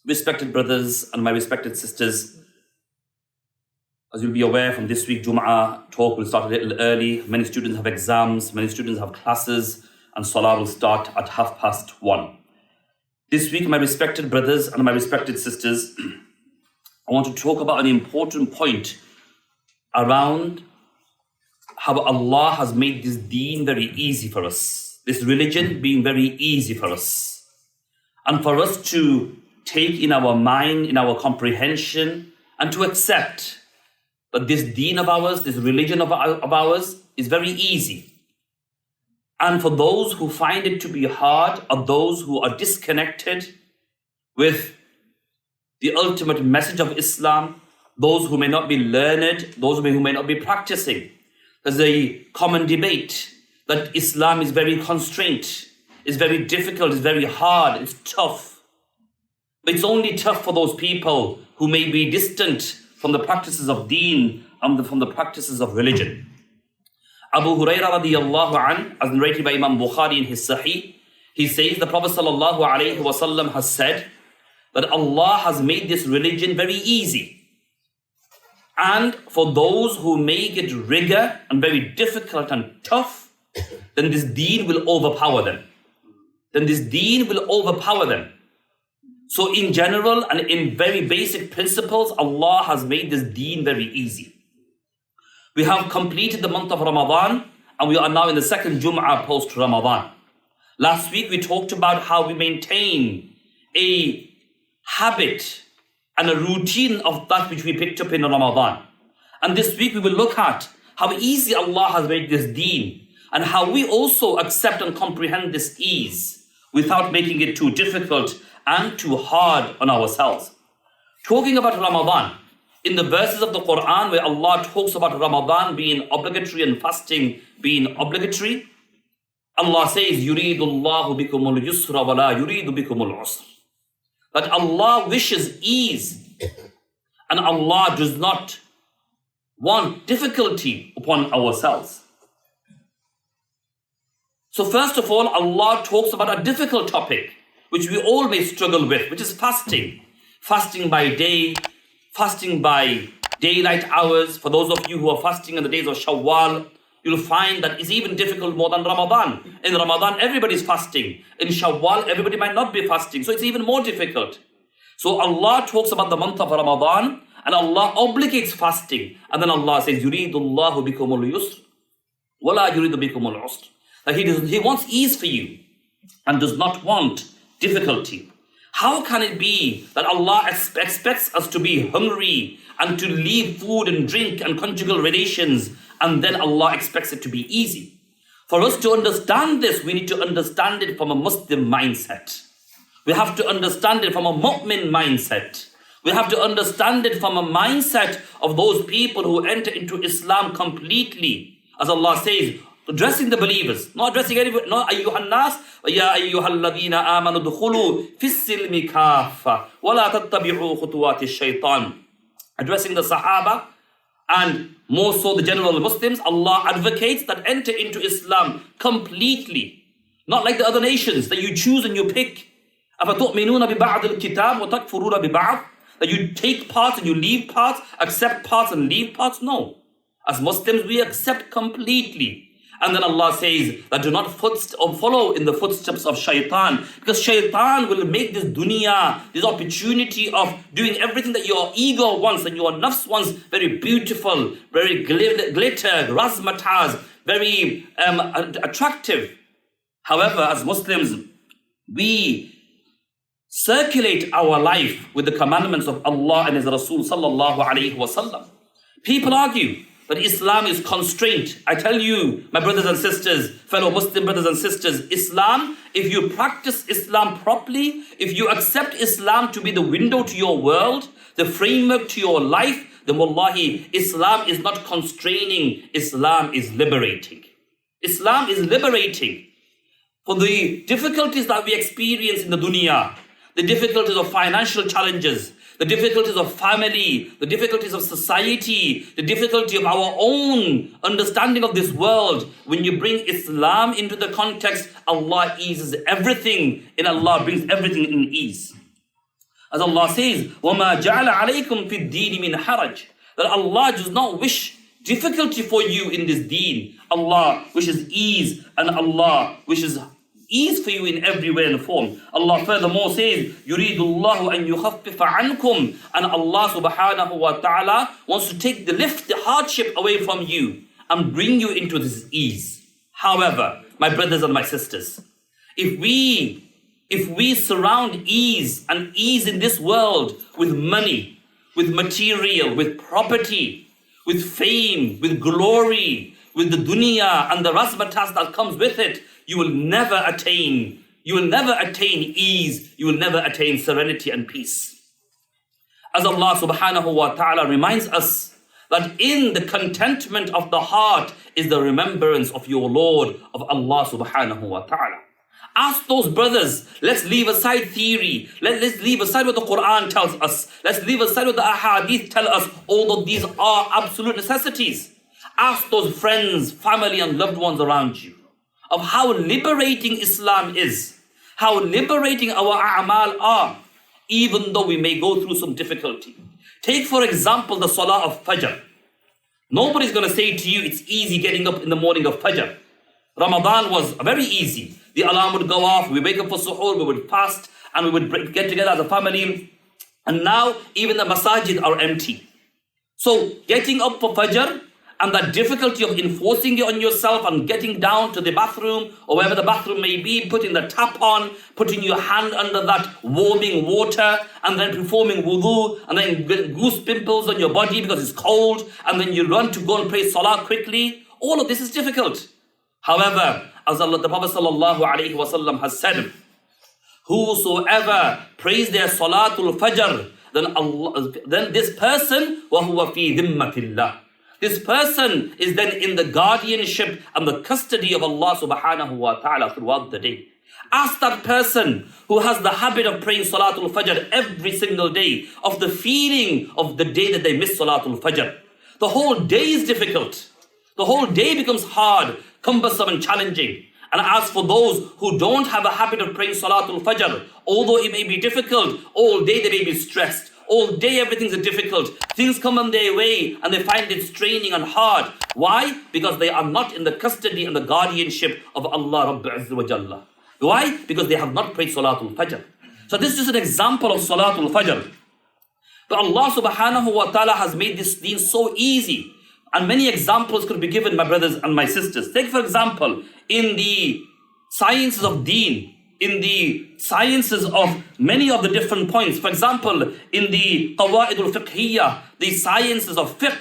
Respected brothers and my respected sisters, as you'll be aware from this week, Jum'ah talk will start a little early. Many students have exams, many students have classes, and Salah will start at 1:30. This week, my respected brothers and my respected sisters, I want to talk about an important point around how Allah has made this Deen very easy for us, this religion being very easy for us, and for us to take in our mind, in our comprehension, and to accept that this Deen of ours, this religion of ours is very easy. And for those who find it to be hard, or those who are disconnected with the ultimate message of Islam, those who may not be learned, those who may not be practicing, there's a common debate that Islam is very constrained, it's very difficult, it's very hard, it's tough. But it's only tough for those people who may be distant from the practices of Deen and from the practices of religion. Abu Hurairah radiyallahu anh, as narrated by Imam Bukhari in his Sahih, he says the Prophet sallallahu alayhi wasallam has said that Allah has made this religion very easy. And for those who make it rigor and very difficult and tough, then this Deen will overpower them. So in general and in very basic principles, Allah has made this Deen very easy. We have completed the month of Ramadan and we are now in the second Jum'ah post Ramadan. Last week we talked about how we maintain a habit and a routine of that which we picked up in Ramadan. And this week we will look at how easy Allah has made this Deen and how we also accept and comprehend this ease without making it too difficult and too hard on ourselves. Talking about Ramadan, in the verses of the Quran where Allah talks about Ramadan being obligatory and fasting being obligatory, Allah says, يُرِيدُ اللَّهُ بِكُمُ الْيُسْرَ وَلَا يُرِيدُ بِكُمُ الْعُسْرَ. That Allah wishes ease and Allah does not want difficulty upon ourselves. So first of all, Allah talks about a difficult topic which we all may struggle with, which is fasting. Fasting by day, fasting by daylight hours. For those of you who are fasting in the days of Shawwal, you'll find that it's even difficult more than Ramadan. In Ramadan, everybody's fasting. In Shawwal, everybody might not be fasting. So it's even more difficult. So Allah talks about the month of Ramadan and Allah obligates fasting. And then Allah says, يُرِيدُ اللَّهُ بِكُمُ الْيُسْرَ وَلَا يُرِيدُ بِكُمُ الْعُسْرَ. That He wants ease for you and does not want difficulty. How can it be that Allah expects us to be hungry and to leave food and drink and conjugal relations, and then Allah expects it to be easy? For us to understand this, we need to understand it from a Muslim mindset. We have to understand it from a mu'min mindset. We have to understand it from a mindset of those people who enter into Islam completely. As Allah says, addressing the believers, not addressing anybody, not ayyuhan nas, ya ayyuhal ladhina amanu dukhulu fis silmi kaffa wa la tattabi'u khutuwati shaitan. Addressing the Sahaba and more so the general Muslims, Allah advocates that enter into Islam completely. Not like the other nations that you choose and you pick. أَفَتُؤْمِنُونَ بِبَعْضِ الْكِتَابِ وَتَكْفُرُونَ بِبَعْضِ. That you take parts and you leave parts, accept parts and leave parts. No. As Muslims, we accept completely. And then Allah says that do not follow in the footsteps of shaitan, because shaitan will make this dunya, this opportunity of doing everything that your ego wants and your nafs wants very beautiful, very glitter, razzmatazz, very attractive. However, as Muslims, we circulate our life with the commandments of Allah and His Rasul sallallahu alayhi wasallam. People argue that Islam is constraint. I tell you, my brothers and sisters, fellow Muslim brothers and sisters, Islam, if you practice Islam properly, if you accept Islam to be the window to your world, the framework to your life, then wallahi, Islam is not constraining, Islam is liberating. Islam is liberating. For the difficulties that we experience in the dunya, the difficulties of financial challenges, the difficulties of family, the difficulties of society, the difficulty of our own understanding of this world. When you bring Islam into the context, Allah eases everything, and Allah brings everything in ease. As Allah says, وَمَا جَعَلَ عَلَيْكُمْ فِي الدِّينِ مِنْ حَرَجٍ. That Allah does not wish difficulty for you in this deen. Allah wishes ease, and Allah wishes ease for you in every way and form. Allah furthermore says, يُرِيدُ اللَّهُ أَن يُخَفِّفَ عَنْكُمْ. And Allah subhanahu wa ta'ala wants to take the hardship away from you and bring you into this ease. However, my brothers and my sisters, if we surround ease and ease in this world with money, with material, with property, with fame, with glory, with the dunya and the razzmatazz that comes with it, you will never attain ease, you will never attain serenity and peace. As Allah subhanahu wa ta'ala reminds us that in the contentment of the heart is the remembrance of your Lord, of Allah subhanahu wa ta'ala. Ask those brothers, let's leave aside theory, let's leave aside what the Quran tells us, let's leave aside what the Hadith tell us, although these are absolute necessities. Ask those friends, family and loved ones around you of how liberating Islam is, how liberating our a'mal are, even though we may go through some difficulty. Take for example the Salah of Fajr. Nobody's going to say to you it's easy getting up in the morning of Fajr. Ramadan was very easy. The alarm would go off, we wake up for suhoor, we would fast, and we would get together as a family. And now even the masajid are empty. So getting up for Fajr and that difficulty of enforcing it on yourself and getting down to the bathroom or wherever the bathroom may be, putting the tap on, putting your hand under that warming water, and then performing wudu, and then get goose pimples on your body because it's cold, and then you run to go and pray salah quickly. All of this is difficult. However, as the Prophet ﷺ has said, whosoever prays their salatul fajr, then this person, وَهُوَ فِي ذِمَّةِ اللَّهِ. This person is then in the guardianship and the custody of Allah subhanahu wa ta'ala throughout the day. Ask that person who has the habit of praying Salatul Fajr every single day of the feeling of the day that they miss Salatul Fajr. The whole day is difficult. The whole day becomes hard, cumbersome and challenging. And as for those who don't have a habit of praying Salatul Fajr, although it may be difficult, all day they may be stressed. All day everything's difficult. Things come on their way and they find it straining and hard. Why? Because they are not in the custody and the guardianship of Allah Rabb Azza wa Jalla. Why? Because they have not prayed Salatul Fajr. So this is an example of Salatul Fajr. But Allah subhanahu wa ta'ala has made this deen so easy. And many examples could be given, my brothers and my sisters. Take for example, in the sciences of Deen, in the sciences of many of the different points. For example, in the Qawa'id al-Fiqhiyya, the sciences of fiqh,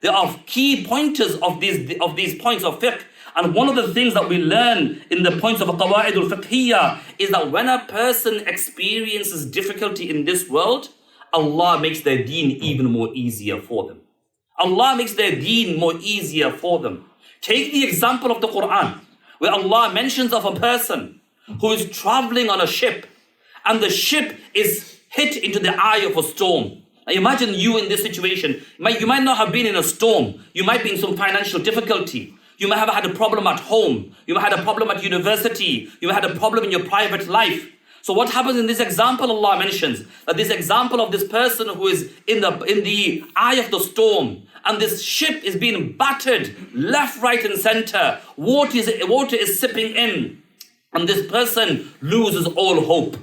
there are key pointers of these points of fiqh. And one of the things that we learn in the points of Qawa'id al-Fiqhiyya is that when a person experiences difficulty in this world, Allah makes their deen even more easier for them. Allah makes their deen more easier for them. Take the example of the Quran, where Allah mentions of a person who is traveling on a ship, and the ship is hit into the eye of a storm. Now imagine you in this situation. You might not have been in a storm. You might be in some financial difficulty. You might have had a problem at home. You might have had a problem at university. You might have had a problem in your private life. So what happens in this example? Allah mentions that this example of this person who is in the eye of the storm, and this ship is being battered left, right and center. Water is sipping in. And this person loses all hope.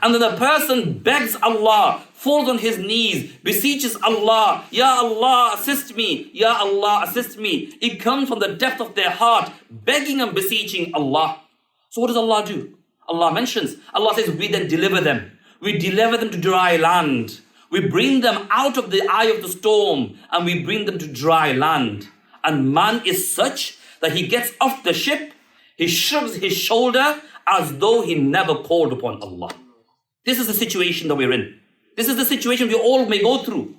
And then the person begs Allah, falls on his knees, beseeches Allah, Ya Allah, assist me, Ya Allah, assist me. It comes from the depth of their heart, begging and beseeching Allah. So what does Allah do? Allah mentions, Allah says, we then deliver them. We deliver them to dry land. We bring them out of the eye of the storm and we bring them to dry land. And man is such that he gets off the ship, he shrugs his shoulder as though he never called upon Allah. This is the situation that we're in. This is the situation we all may go through.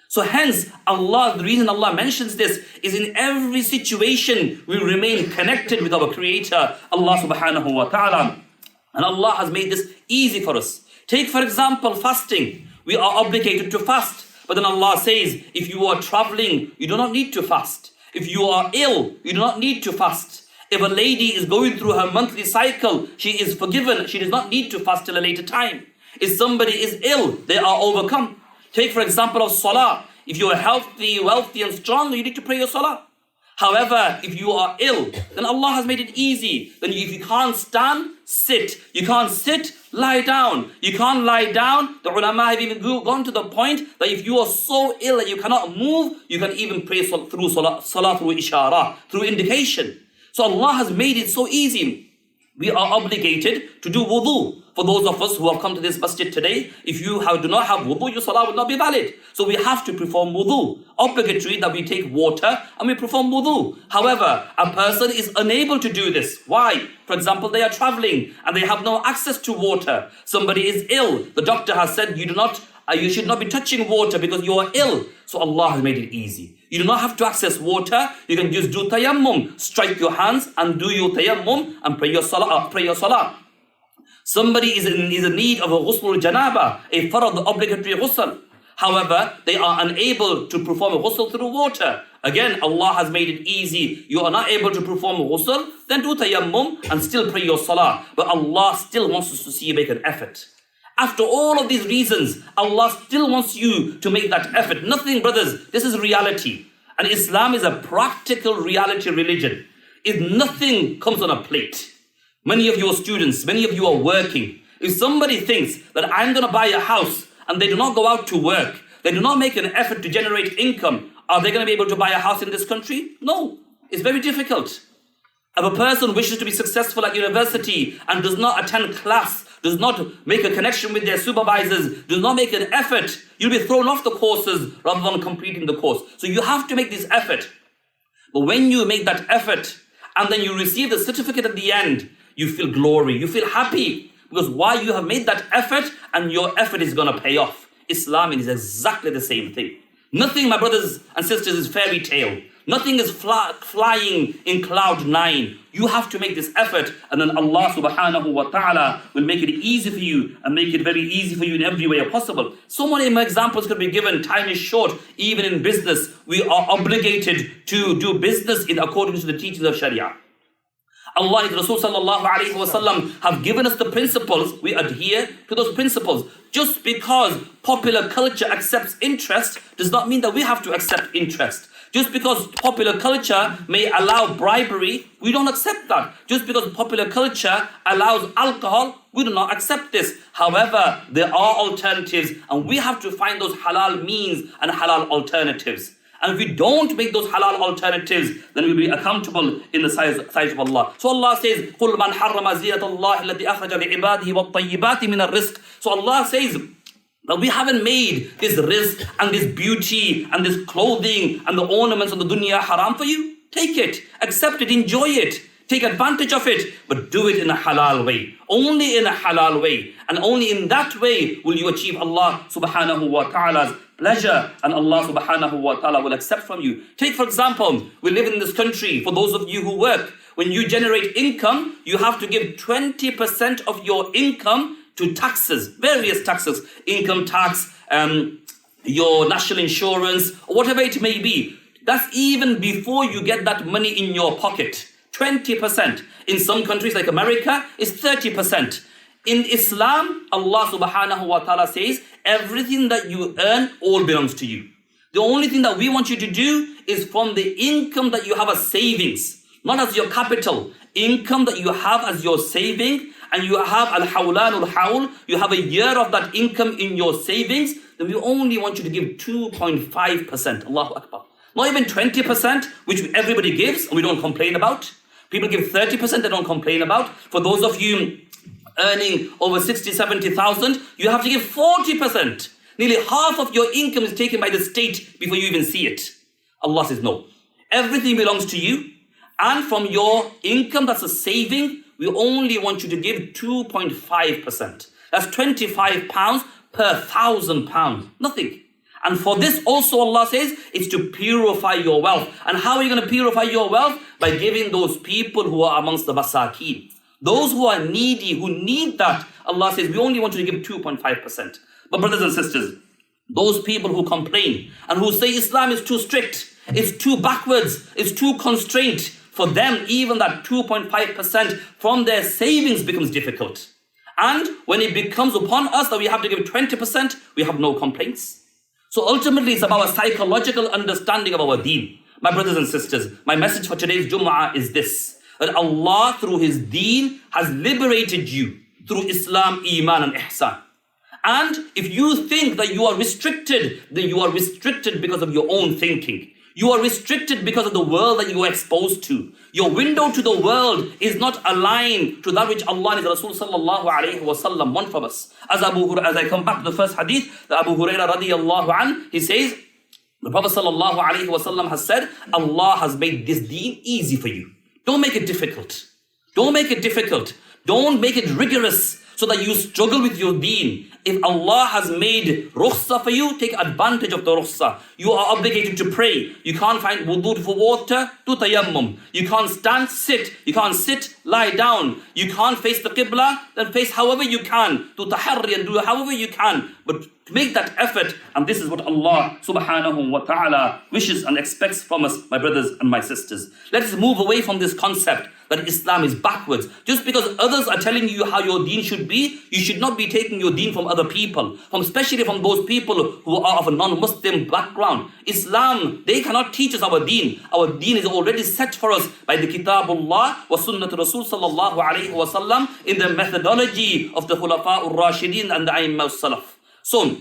So hence, Allah, the reason Allah mentions this is in every situation we remain connected with our Creator, Allah subhanahu wa ta'ala. And Allah has made this easy for us. Take for example, fasting. We are obligated to fast. But then Allah says, if you are traveling, you do not need to fast. If you are ill, you do not need to fast. If a lady is going through her monthly cycle, she is forgiven. She does not need to fast till a later time. If somebody is ill, they are overcome. Take for example of salah. If you are healthy, wealthy and strong, you need to pray your salah. However, if you are ill, then Allah has made it easy. Then if you can't stand, sit. You can't sit, lie down. You can't lie down. The ulama have even gone to the point that if you are so ill that you cannot move, you can even pray through salah through ishara, through indication. So Allah has made it so easy. We are obligated to do wudu. For those of us who have come to this masjid today, if you do not have wudu, your salah will not be valid. So we have to perform wudu. Obligatory that we take water and we perform wudu. However, a person is unable to do this. Why? For example, they are traveling and they have no access to water. Somebody is ill. The doctor has said you should not be touching water because you are ill. So Allah has made it easy. You do not have to access water. You can just do tayammum. Strike your hands and do your tayammum and pray your salah. Somebody is in need of a ghusl janaba, a farad, obligatory ghusl. However, they are unable to perform a ghusl through water. Again, Allah has made it easy. You are not able to perform a ghusl, then do tayammum and still pray your salah. But Allah still wants us to see you make an effort. After all of these reasons, Allah still wants you to make that effort. Nothing, brothers, this is reality. And Islam is a practical reality religion. Nothing comes on a plate. Many of your students, many of you are working. If somebody thinks that I'm going to buy a house and they do not go out to work, they do not make an effort to generate income, are they going to be able to buy a house in this country? No, it's very difficult. If a person wishes to be successful at university and does not attend class, does not make a connection with their supervisors, does not make an effort, you'll be thrown off the courses rather than completing the course. So you have to make this effort. But when you make that effort and then you receive the certificate at the end, you feel glory, you feel happy. Because why? You have made that effort and your effort is going to pay off. Islam is exactly the same thing. Nothing, my brothers and sisters, is fairy tale. Nothing is flying in cloud 9. You have to make this effort and then Allah subhanahu wa ta'ala will make it easy for you and make it very easy for you in every way possible. So many examples could be given. Time is short. Even in business, we are obligated to do business in accordance to the teachings of Sharia. Allah and Rasul sallallahu alayhi wa sallam have given us the principles. We adhere to those principles. Just because popular culture accepts interest does not mean that we have to accept interest. Just because popular culture may allow bribery, we don't accept that. Just because popular culture allows alcohol, we do not accept this. However, there are alternatives and we have to find those halal means and halal alternatives. And if we don't make those halal alternatives, then we'll be accountable in the sight of Allah. So Allah says, قُلْ مَنْ حَرَّمَ زِينَةَ اللَّهِ الَّتِي أَخْرَجَ لِعِبَادِهِ وَالطَّيِّبَاتِ مِنَ الرِّزْقِ. So Allah says that we haven't made this rizq and this beauty and this clothing and the ornaments of the dunya haram for you. Take it, accept it, enjoy it. Take advantage of it, but do it in a halal way. Only in a halal way. And only in that way will you achieve Allah subhanahu wa ta'ala's pleasure and Allah subhanahu wa ta'ala will accept from you. Take for example, we live in this country, for those of you who work, when you generate income, you have to give 20% of your income to taxes, various taxes, income tax, your national insurance, or whatever it may be. That's even before you get that money in your pocket. 20%. In some countries like America, it's 30%. In Islam, Allah subhanahu wa ta'ala says, everything that you earn all belongs to you. The only thing that we want you to do is from the income that you have as savings, not as your capital, income that you have as your saving, and you have al-hawlan al-hawl, you have a year of that income in your savings, then we only want you to give 2.5%. Allahu Akbar. Not even 20%, which everybody gives and we don't complain about. People give 30%, they don't complain about. For those of you earning over 60, 70,000, you have to give 40%. Nearly half of your income is taken by the state before you even see it. Allah says no. Everything belongs to you. And from your income, that's a saving, we only want you to give 2.5%. That's £25 per £1,000. Nothing. And for this also Allah says, it's to purify your wealth. And how are you going to purify your wealth? By giving those people who are amongst the masakeen. Those who are needy, who need that, Allah says, we only want you to give 2.5%. But brothers and sisters, those people who complain and who say Islam is too strict, it's too backwards, it's too constrained, for them even that 2.5% from their savings becomes difficult. And when it becomes upon us that we have to give 20%, we have no complaints. So ultimately, it's about a psychological understanding of our deen. My brothers and sisters, my message for today's Jum'ah is this: that Allah, through His deen, has liberated you through Islam, Iman, and Ihsan. And if you think that you are restricted, then you are restricted because of your own thinking. You are restricted because of the world that you are exposed to. Your window to the world is not aligned to that which Allah and His Rasul sallallahu alayhi wa sallam want from us. As I come back to the first hadith, the Abu Hurairah radiyallahu anhu, he says, the Prophet sallallahu alayhi wa sallam has said, Allah has made this deen easy for you. Don't make it difficult. Don't make it difficult. Don't make it rigorous so that you struggle with your deen. If Allah has made rukhsa for you, take advantage of the rukhsa. You are obligated to pray. You can't find wudu for water, do tayammum. You can't stand, sit. You can't sit, lie down. You can't face the qibla, then face however you can. Do taharri and do however you can. But make that effort, and this is what Allah subhanahu wa ta'ala wishes and expects from us, my brothers and my sisters. Let us move away from this concept that Islam is backwards. Just because others are telling you how your deen should be, you should not be taking your deen from other people, especially from those people who are of a non-Muslim background. Islam, they cannot teach us our deen. Our deen is already set for us by the Kitabullah wa Sunnat Rasul sallallahu alayhi wa sallam in the methodology of the Khulafa ur-Rashidin and the A'immah al-Salaf. So,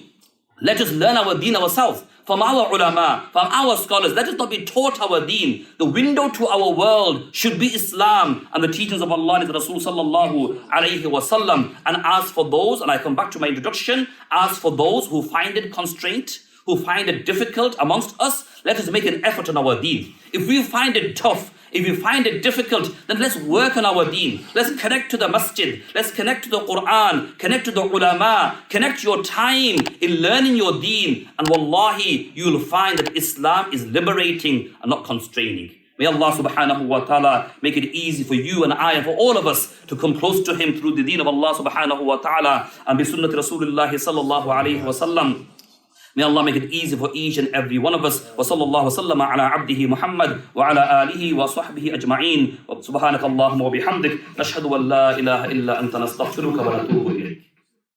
let us learn our deen ourselves, from our ulama, from our scholars. Let us not be taught our deen. The window to our world should be Islam and the teachings of Allah and His Rasul sallallahu alayhi wa sallam. And as for those, and I come back to my introduction, as for those who find it constraint, who find it difficult amongst us, let us make an effort on our deen. If we find it tough, if you find it difficult, then let's work on our deen. Let's connect to the masjid. Let's connect to the Quran. Connect to the ulama. Connect your time in learning your deen. And wallahi, you'll find that Islam is liberating and not constraining. May Allah subhanahu wa ta'ala make it easy for you and I and for all of us to come close to Him through the deen of Allah subhanahu wa ta'ala and bi sunnat Rasulullah sallallahu alayhi wa sallam. May Allah make it easy for each and every one of us. Wa sallallahu wa sallama ala abdihi Muhammad wa ala alihi wa sahbihi ajma'in. Wa subhanaka Allahumma wa bihamdik. Nashhadu an la ilaha illa anta nastaghfiruka wa natubu ilayk.